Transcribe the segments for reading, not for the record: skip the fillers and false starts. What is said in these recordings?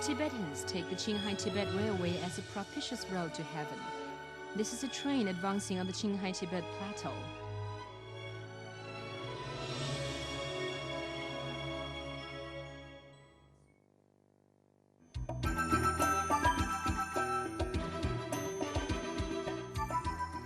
Tibetans take the Qinghai-Tibet Railway as a propitious road to heaven. This is a train advancing on the Qinghai-Tibet Plateau.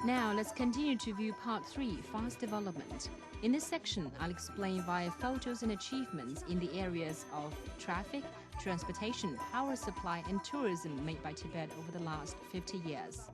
Now let's continue to view Part 3, Fast Development. In this section, I'll explain via photos and achievements in the areas of traffic, transportation, power supply and tourism made by Tibet over the last 50 years.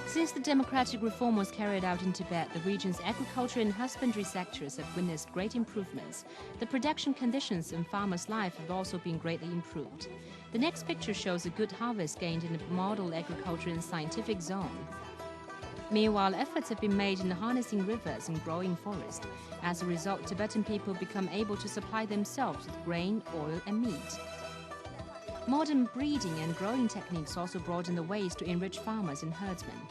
Since the democratic reform was carried out in Tibet, the region's agriculture and husbandry sectors have witnessed great improvements. The production conditions and farmers' life have also been greatly improved. The next picture shows a good harvest gained in the model agriculture and scientific zone. Meanwhile, efforts have been made in harnessing rivers and growing forest. As a result, Tibetan people become able to supply themselves with grain, oil and meat. Modern breeding and growing techniques also broaden the ways to enrich farmers and herdsmen.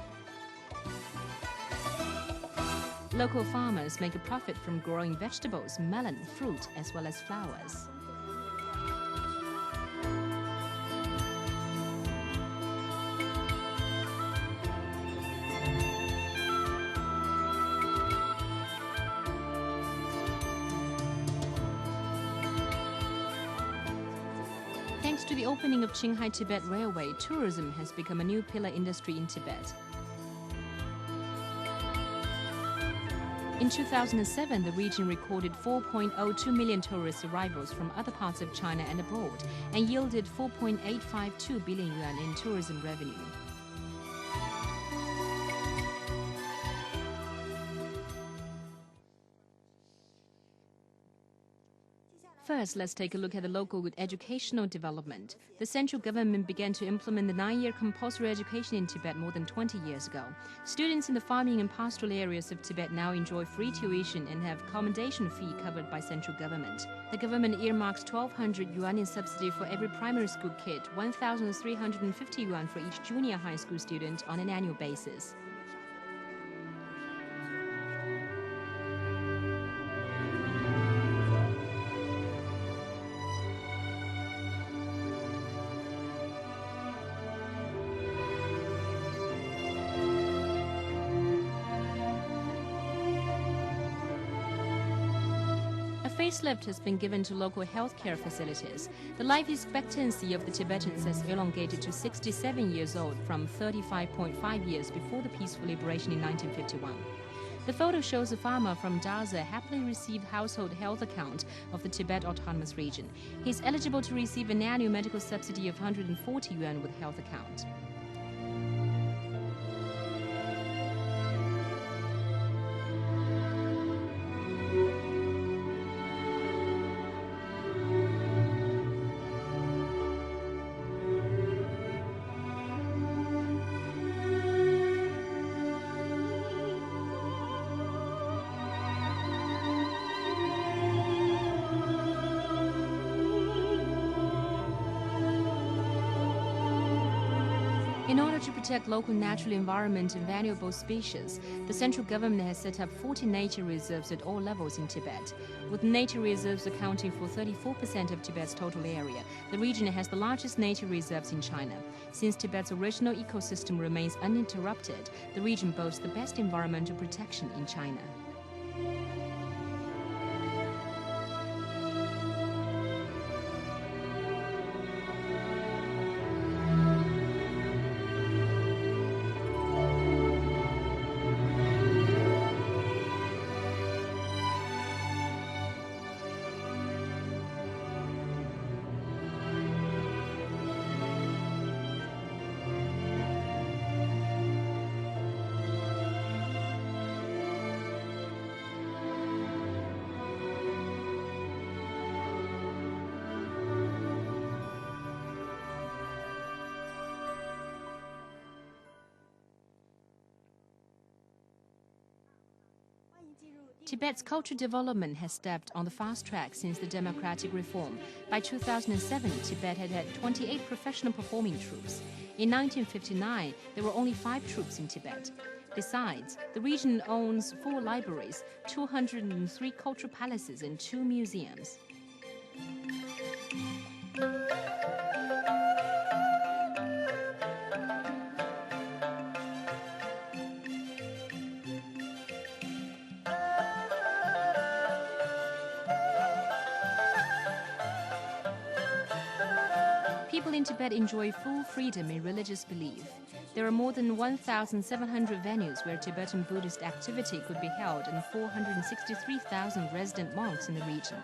Local farmers make a profit from growing vegetables, melon, fruit, as well as flowers. Thanks to the opening of Qinghai-Tibet Railway, tourism has become a new pillar industry in Tibet. In 2007, the region recorded 4.02 million tourist arrivals from other parts of China and abroad, and yielded 4.852 billion yuan in tourism revenue. First, let's take a look at the local educational development. The central government began to implement the 9-year compulsory education in Tibet more than 20 years ago. Students in the farming and pastoral areas of Tibet now enjoy free tuition and have accommodation fee covered by central government. The government earmarks 1,200 yuan in subsidy for every primary school kid, 1,350 yuan for each junior high school student on an annual basis. Facelift has been given to local healthcare facilities. The life expectancy of the Tibetans has elongated to 67 years old from 35.5 years before the peaceful liberation in 1951. The photo shows a farmer from Daza happily received household health account of the Tibet Autonomous Region. He is eligible to receive an annual medical subsidy of 140 yuan with health account. In order to protect local natural environment and valuable species, the central government has set up 40 nature reserves at all levels in Tibet. With nature reserves accounting for 34% of Tibet's total area, the region has the largest nature reserves in China. Since Tibet's original ecosystem remains uninterrupted, the region boasts the best environmental protection in China. Tibet's cultural development has stepped on the fast track since the democratic reform. By 2007, Tibet had had 28 professional performing troupes. In 1959, there were only 5 troupes in Tibet. Besides, the region owns 4 libraries, 203 cultural palaces, and 2 museums. People in Tibet enjoy full freedom in religious belief. There are more than 1,700 venues where Tibetan Buddhist activity could be held and 463,000 resident monks in the region.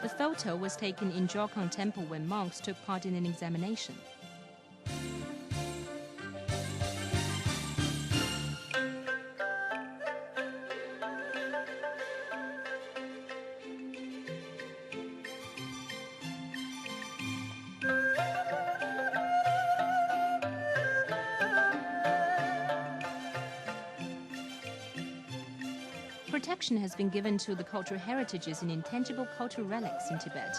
The photo was taken in Jokang Temple when monks took part in an examination. Protection has been given to the cultural heritages and intangible cultural relics in Tibet.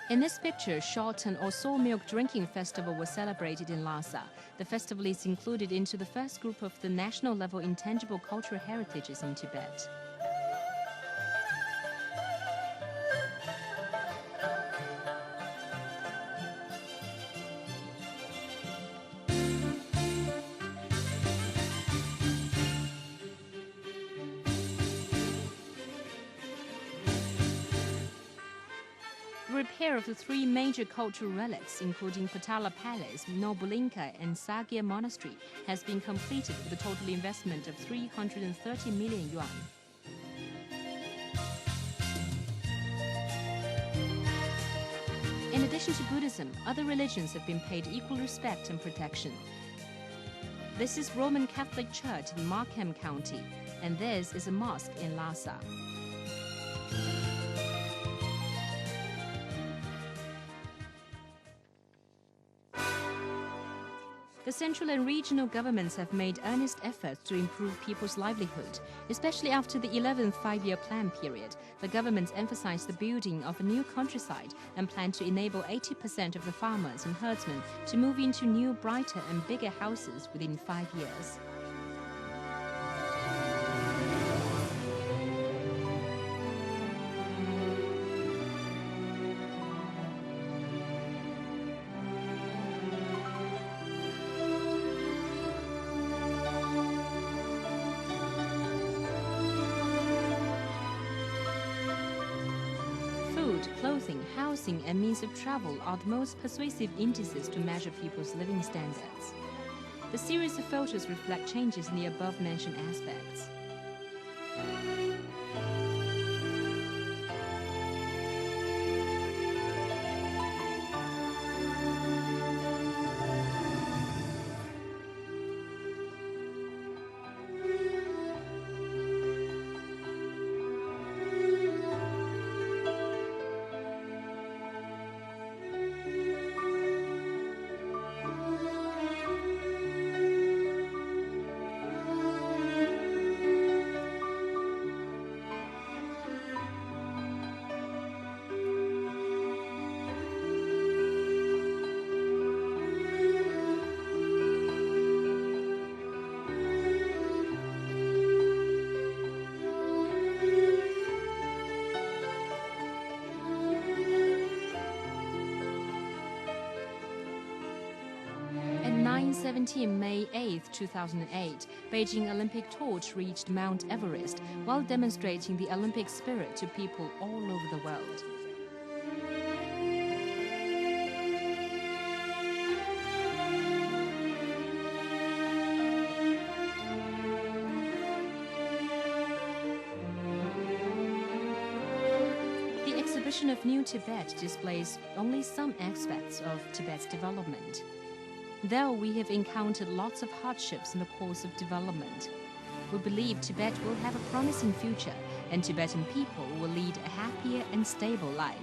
In this picture, Shorten or Soul Milk Drinking Festival was celebrated in Lhasa. The festival is included into the first group of the national level intangible cultural heritages in Tibet. The repair of the 3 major cultural relics, including Potala Palace, Nobulinka, and Sagya Monastery, has been completed with a total investment of 330 million yuan. In addition to Buddhism, other religions have been paid equal respect and protection. This is Roman Catholic Church in Markham County, and this is a mosque in Lhasa. The central and regional governments have made earnest efforts to improve people's livelihood, especially after the 11th five-year plan period. The governments emphasized the building of a new countryside and plan to enable 80% of the farmers and herdsmen to move into new, brighter and bigger houses within 5 years. Food, clothing, housing, and means of travel are the most persuasive indices to measure people's living standards. The series of photos reflect changes in the above-mentioned aspects. At 9:17 May 8, 2008, Beijing Olympic torch reached Mount Everest while demonstrating the Olympic spirit to people all over the world. The exhibition of New Tibet displays only some aspects of Tibet's development. Though we have encountered lots of hardships in the course of development, we believe Tibet will have a promising future and Tibetan people will lead a happier and stable life.